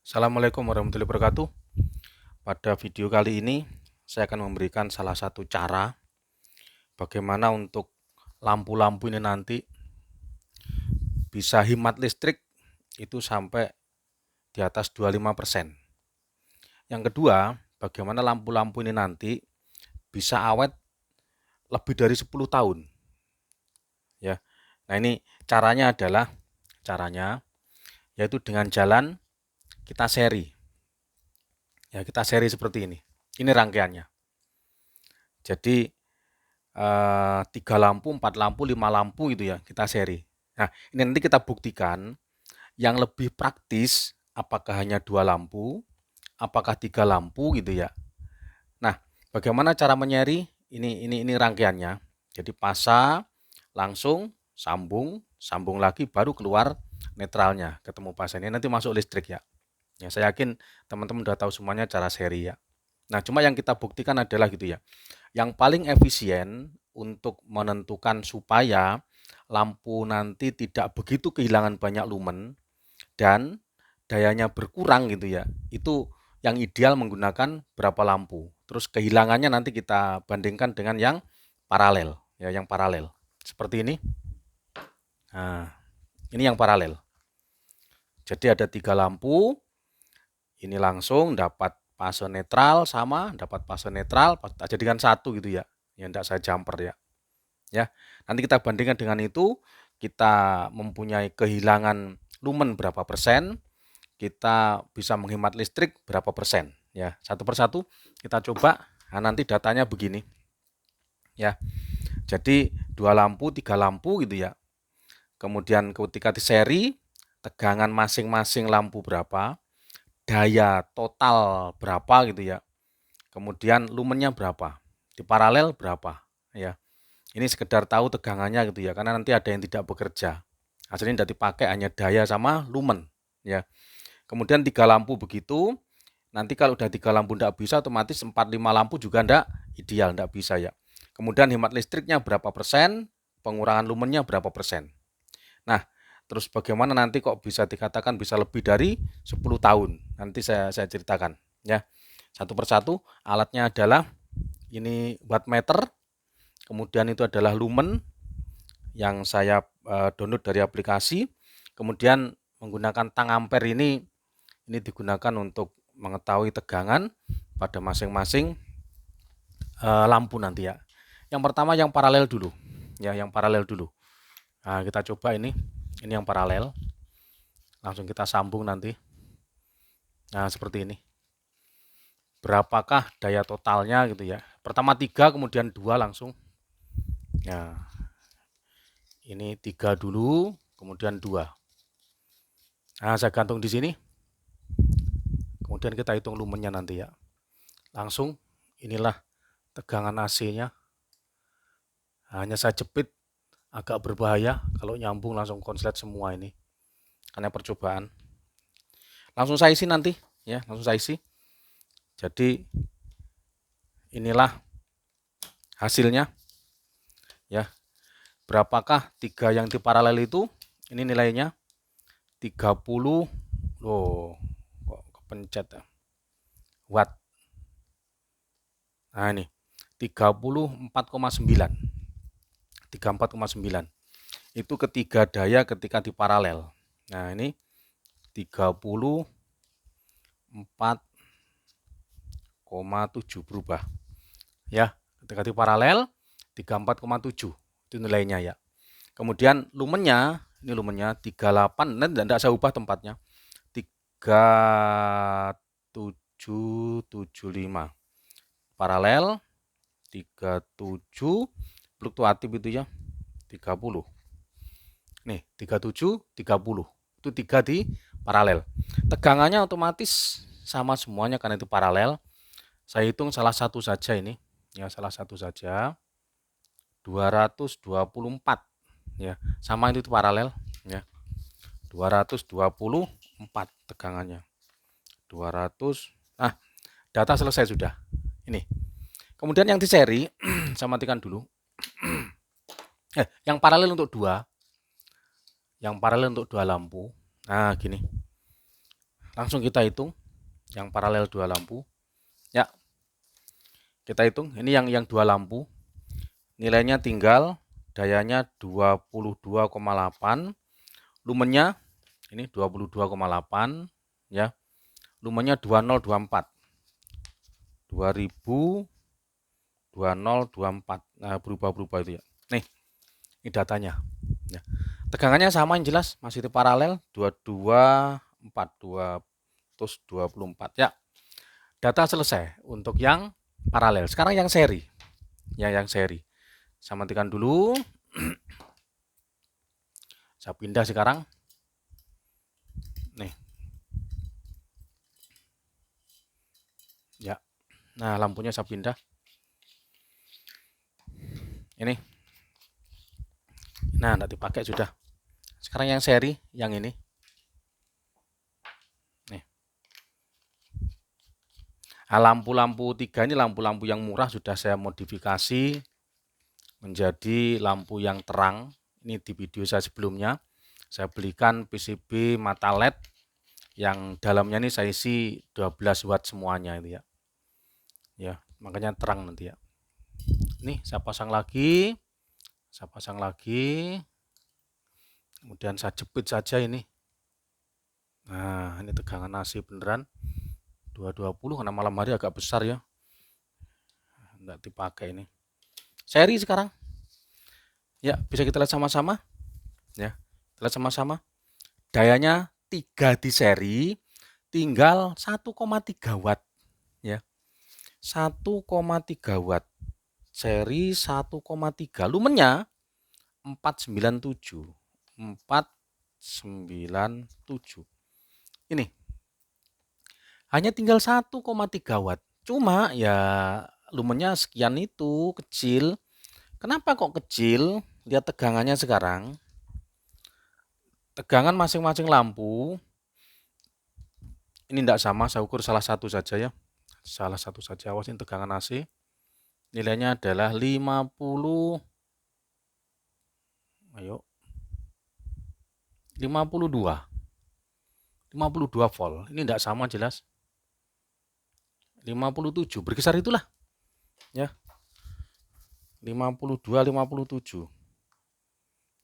Assalamualaikum warahmatullahi wabarakatuh. Pada video kali ini saya akan memberikan salah satu cara bagaimana untuk lampu-lampu ini nanti bisa hemat listrik itu sampai di atas 25%. Yang kedua, bagaimana lampu-lampu ini nanti bisa awet lebih dari 10 tahun. Ya. Nah, ini caranya yaitu dengan jalan kita seri. Ya, kita seri seperti ini. Ini rangkaiannya. Jadi 3 lampu, 4 lampu, 5 lampu gitu ya, kita seri. Nah, ini nanti kita buktikan yang lebih praktis apakah hanya 2 lampu, apakah 3 lampu gitu ya. Nah, bagaimana cara menyeri? Ini rangkaiannya. Jadi pasang, langsung sambung lagi baru keluar netralnya, ketemu pasang. Ini nanti masuk listrik ya. Ya, saya yakin teman-teman udah tahu semuanya cara seri ya. Nah, cuma yang kita buktikan adalah gitu ya. Yang paling efisien untuk menentukan supaya lampu nanti tidak begitu kehilangan banyak lumen dan dayanya berkurang gitu ya. Itu yang ideal menggunakan berapa lampu. Terus kehilangannya nanti kita bandingkan dengan yang paralel, ya, yang paralel. Seperti ini. Nah, ini yang paralel. Jadi ada 3 lampu, ini langsung dapat fase netral sama, dapat fase netral, jadikan satu gitu ya. Ya enggak saya jumper ya. Ya. Nanti kita bandingkan dengan itu, kita mempunyai kehilangan lumen berapa persen, kita bisa menghemat listrik berapa persen ya. Satu persatu kita coba. Nah, nanti datanya begini. Ya. Jadi 2 lampu, 3 lampu gitu ya. Kemudian ketika di seri, tegangan masing-masing lampu berapa, daya total berapa gitu ya. Kemudian lumennya berapa, di paralel berapa ya. Ini sekedar tahu tegangannya gitu ya, karena nanti ada yang tidak bekerja. Hasilnya tidak dipakai hanya daya sama lumen ya. Kemudian 3 lampu begitu, nanti kalau udah 3 lampu tidak bisa, otomatis 4-5 lampu juga tidak ideal, tidak bisa ya. Kemudian hemat listriknya berapa persen, pengurangan lumennya berapa persen. Nah, terus bagaimana nanti kok bisa dikatakan bisa lebih dari 10 tahun? Nanti saya ceritakan ya. Satu persatu, alatnya adalah ini wattmeter, kemudian itu adalah lumen yang saya download dari aplikasi. Kemudian menggunakan tang ampere ini digunakan untuk mengetahui tegangan pada masing-masing lampu nanti ya. Yang pertama yang paralel dulu. Ya, yang paralel dulu. Nah, kita coba ini yang paralel. Langsung kita sambung nanti. Nah, seperti ini. Berapakah daya totalnya gitu ya. Pertama 3, kemudian 2 langsung. Nah, ini 3 dulu, kemudian 2. Nah, saya gantung di sini. Kemudian kita hitung lumennya nanti ya. Langsung inilah tegangan AC-nya. Hanya saya jepit, agak berbahaya kalau nyambung langsung konslet semua ini. Karena percobaan. Langsung saya isi nanti ya, langsung saya isi. Jadi inilah hasilnya ya. Berapakah 3 yang di paralel itu? Ini nilainya 30. Loh, kok kepencet ya. Watt. Nah, ini 34,9. 34,9. Itu ketiga daya ketika di paralel. Nah, ini 34,7 berubah. Ya, ketika di paralel 34,7 itu nilainya ya. Kemudian lumennya, ini lumennya 38, nanti tidak saya ubah tempatnya. 3775. Paralel 37, fluktuatif itu ya 30. Nih, 37, 30. Itu 3 di paralel. Tegangannya otomatis sama semuanya karena itu paralel. Saya hitung salah satu saja ini. Ya, salah satu saja. 224 ya. Sama itu paralel ya. 224 tegangannya. 200. Nah, data selesai sudah. Ini. Kemudian yang di seri saya matikan dulu. Yang paralel untuk 2. Yang paralel untuk 2 lampu. Nah, gini. Langsung kita hitung yang paralel dua lampu. Ya, kita hitung. Ini yang dua lampu. Nilainya tinggal, dayanya 22,8. Lumennya ini 22,8 ya. Lumennya 2024. 2024. Nah, berubah-berubah itu ya. Nih, ini datanya. Ya. Tegangannya sama yang jelas, masih di paralel 2242 terus 24 ya. Data selesai untuk yang paralel. Sekarang yang seri. Ya, yang seri. Saya matikan dulu. Saya pindah sekarang. Nih. Ya. Nah, lampunya saya pindah. Ini. Nah, tidak dipakai sudah. Sekarang yang seri, yang ini. Nih. Nah, lampu-lampu 3 ini lampu-lampu yang murah sudah saya modifikasi menjadi lampu yang terang. Ini di video saya sebelumnya. Saya belikan PCB mata LED yang dalamnya ini saya isi 12 watt semuanya itu ya. Ya, makanya terang nanti ya. Nih, saya pasang lagi. Saya pasang lagi. Kemudian saya jepit saja ini. Nah, ini tegangan AC beneran 220 karena malam hari agak besar ya. Enggak dipakai ini. Seri sekarang. Ya, bisa kita lihat sama-sama. Ya, kita lihat sama-sama. Dayanya 3 di seri, tinggal 1,3 watt ya. 1,3 watt. Seri 1,3. Lumennya 497. 497. Ini. Hanya tinggal 1,3 watt. Cuma ya lumennya sekian itu, kecil. Kenapa kok kecil? Lihat tegangannya sekarang. Tegangan masing-masing lampu ini tidak sama, saya ukur salah satu saja ya. Salah satu saja, awas ini tegangan AC. Nilainya adalah 50. Ayo. 52. 52 volt. Ini tidak sama jelas. 57, berkisar itulah. Ya. 52, 57.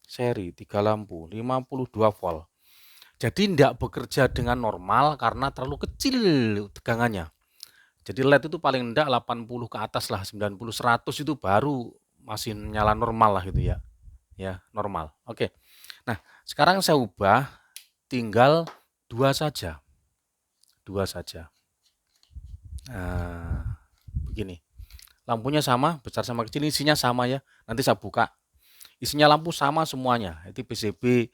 Seri 3 lampu, 52 volt. Jadi tidak bekerja dengan normal karena terlalu kecil tegangannya. Jadi LED itu paling enggak 80 ke atas lah, 90, 100 itu baru masih nyala normal lah gitu ya. Ya, normal. Oke. Nah, sekarang saya ubah tinggal 2 saja. 2 saja. Nah, begini. Lampunya sama, besar sama kecil, isinya sama ya. Nanti saya buka. Isinya lampu sama semuanya. Itu PCB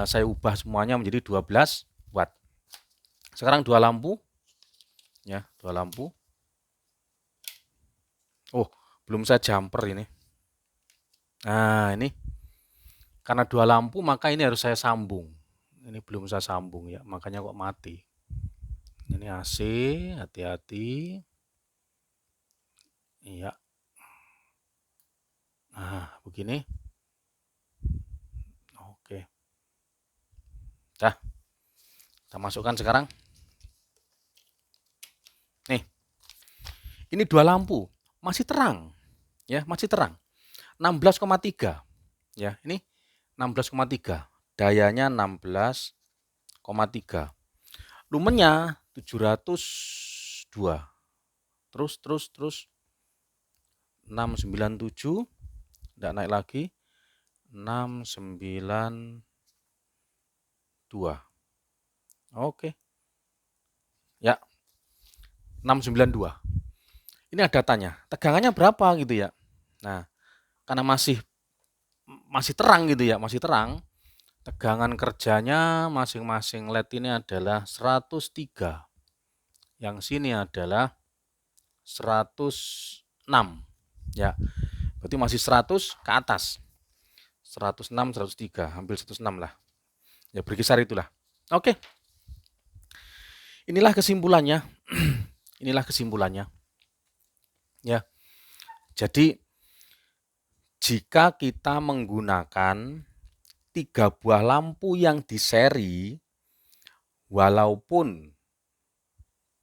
saya ubah semuanya menjadi 12 watt. Sekarang 2 lampu. Ya, 2 lampu. Oh, belum saya jumper ini. Nah, ini. Karena 2 lampu maka ini harus saya sambung. Ini belum saya sambung ya, makanya kok mati. Ini AC, hati-hati. Iya. Nah, begini. Oke. Dah. Kita masukkan sekarang. Nih. Ini 2 lampu, masih terang. Ya, masih terang. 16,3. Ya, ini 16,3. Dayanya 16,3. Lumennya 702. Terus 697. Tidak naik lagi. 692. Oke. Ya. 692. Ini ada datanya. Tegangannya berapa gitu ya. Nah, karena masih terang gitu ya, masih terang. Tegangan kerjanya masing-masing LED ini adalah 103. Yang sini adalah 106. Ya. Berarti masih 100 ke atas. 106, 103, hampir 106 lah. Ya, berkisar itulah. Oke. Inilah kesimpulannya. Inilah kesimpulannya. Ya. Jadi jika kita menggunakan 3 buah lampu yang di seri, walaupun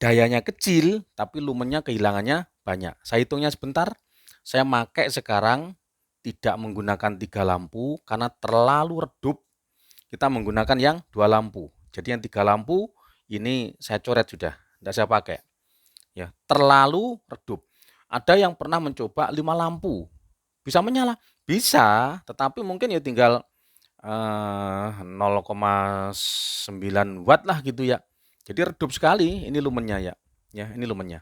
dayanya kecil, tapi lumennya kehilangannya banyak. Saya hitungnya sebentar. Saya pakai sekarang tidak menggunakan 3 lampu karena terlalu redup. Kita menggunakan yang 2 lampu. Jadi yang 3 lampu ini saya coret sudah, tidak saya pakai. Ya, terlalu redup. Ada yang pernah mencoba 5 lampu. Bisa menyala? Bisa, tetapi mungkin ya tinggal 0,9 watt lah gitu ya. Jadi redup sekali ini lumennya ya. Ya, ini lumennya.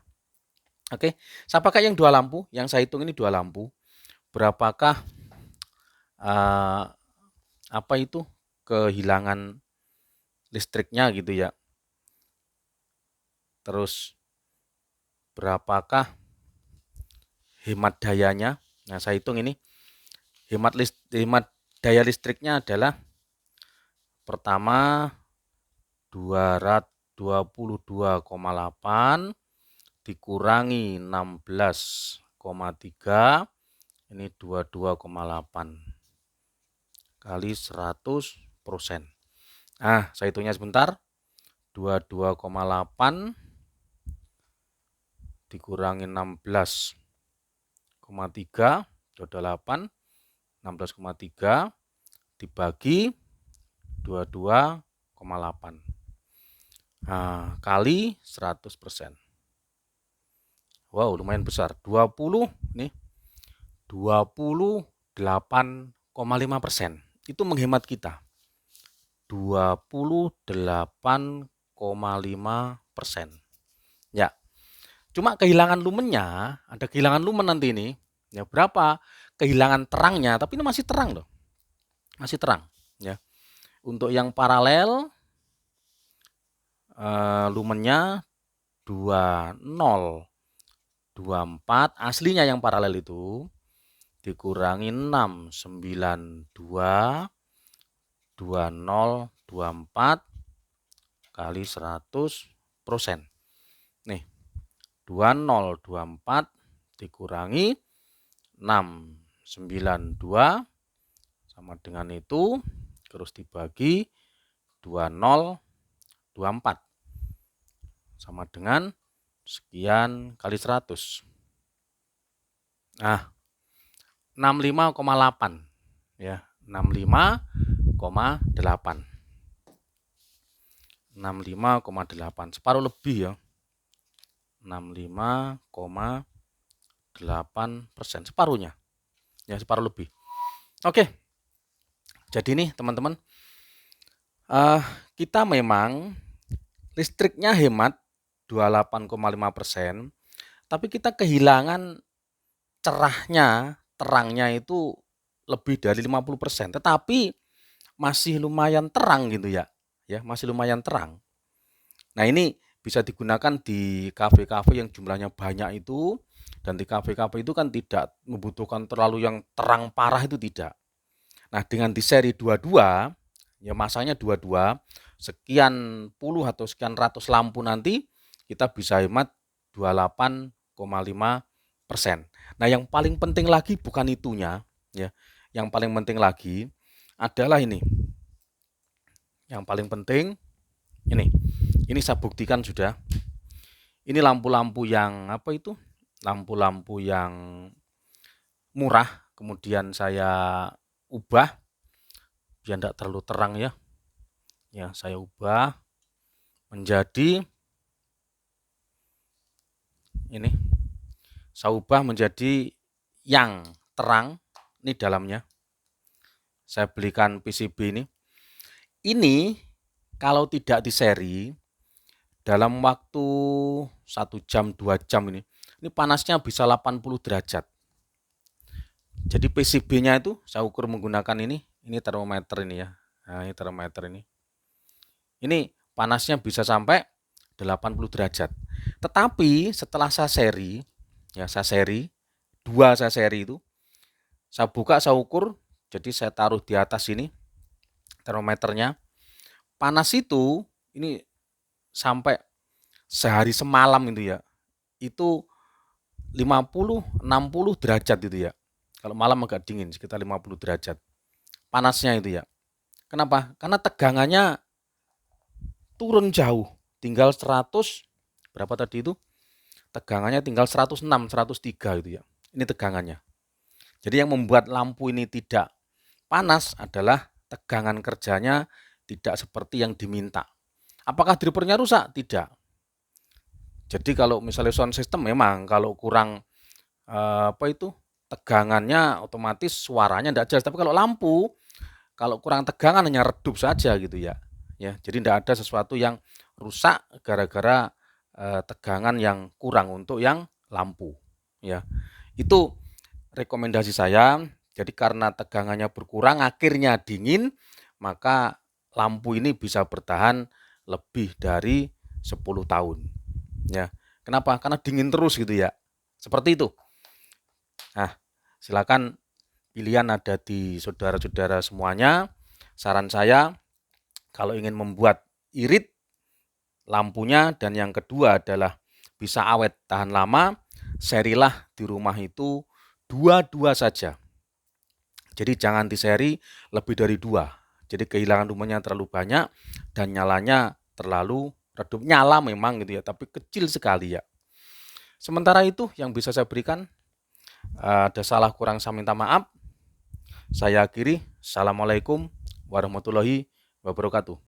Oke, saya pakai yang 2 lampu, yang saya hitung ini 2 lampu. Berapakah apa itu kehilangan listriknya gitu ya. Terus berapakah hemat dayanya? Nah, saya hitung ini. Hemat daya listriknya adalah pertama 222,8 dikurangi 16,3, ini 22,8 kali 100%. Nah, saya hitungnya sebentar. 22,8 dikurangi 16,3, 28, 16,3 dibagi 22,8. Nah, kali 100%. Wow, lumayan besar. 20 nih. 28,5%. Itu menghemat kita. 28,5%. Ya. Cuma kehilangan lumennya, ada kehilangan lumen nanti ini. Ya, berapa? Kehilangan terangnya, tapi ini masih terang loh. Masih terang, ya. Untuk yang paralel lumennya 2024, aslinya yang paralel itu dikurangi 692 2024 kali 100%. Nih, 2024 dikurangi 692 sama dengan itu, terus dibagi 2024 sama dengan sekian kali 100. Nah, 65,8 ya, 65,8. 65,8, separuh lebih ya. 65,8%, separuhnya. Ya, separuh lebih. Oke. Jadi nih, teman-teman, kita memang listriknya hemat 28,5%, tapi kita kehilangan cerahnya, terangnya itu lebih dari 50%, tetapi masih lumayan terang gitu ya. Ya, masih lumayan terang. Nah, ini bisa digunakan di kafe-kafe yang jumlahnya banyak itu, dan di kafe-kafe itu kan tidak membutuhkan terlalu yang terang parah, itu tidak. Nah, dengan di seri 22, ya masanya 22, sekian puluh atau sekian ratus lampu nanti kita bisa hemat 28,5%. Nah, yang paling penting lagi bukan itunya, ya. Yang paling penting lagi adalah ini. Yang paling penting ini. Ini saya buktikan sudah. Ini lampu-lampu yang apa itu? Lampu-lampu yang murah, kemudian saya ubah biar tidak terlalu terang ya. Ya, saya ubah menjadi ini. Saya ubah menjadi yang terang. Ini dalamnya. Saya belikan PCB ini. Ini kalau tidak di seri, dalam waktu 1 jam 2 jam ini panasnya bisa 80 derajat. Jadi PCB-nya itu saya ukur menggunakan ini termometer ini ya. Nah, ini termometer ini. Ini panasnya bisa sampai 80 derajat. Tetapi setelah saya seri, ya saya seri, 2 saya seri itu, saya buka, saya ukur, jadi saya taruh di atas ini termometernya. Panas itu ini sampai sehari semalam itu ya. Itu 50-60 derajat itu ya. Kalau malam agak dingin, sekitar 50 derajat. Panasnya itu ya. Kenapa? Karena tegangannya turun jauh, tinggal 100 Berapa tadi itu? Tegangannya tinggal 106, 103 gitu ya. Ini tegangannya. Jadi yang membuat lampu ini tidak panas adalah tegangan kerjanya tidak seperti yang diminta. Apakah drivernya rusak? Tidak. Jadi kalau misalnya sound system memang kalau kurang tegangannya otomatis suaranya tidak jelas. Tapi kalau lampu, kalau kurang tegangan hanya redup saja gitu ya. Jadi tidak ada sesuatu yang rusak gara-gara tegangan yang kurang untuk yang lampu. Ya, itu rekomendasi saya. Jadi karena tegangannya berkurang, akhirnya dingin, maka lampu ini bisa bertahan lebih dari 10 tahun. Ya, kenapa? Karena dingin terus gitu ya. Seperti itu. Nah, silakan pilihan ada di saudara-saudara semuanya. Saran saya, kalau ingin membuat irit lampunya dan yang kedua adalah bisa awet tahan lama, serilah di rumah itu dua-dua saja. Jadi jangan diseri lebih dari 2. Jadi kehilangan rumahnya terlalu banyak dan nyalanya terlalu redup. Nyala memang gitu ya, tapi kecil sekali ya. Sementara itu yang bisa saya berikan, ada salah kurang saya minta maaf. Saya akhiri. Assalamualaikum warahmatullahi wabarakatuh.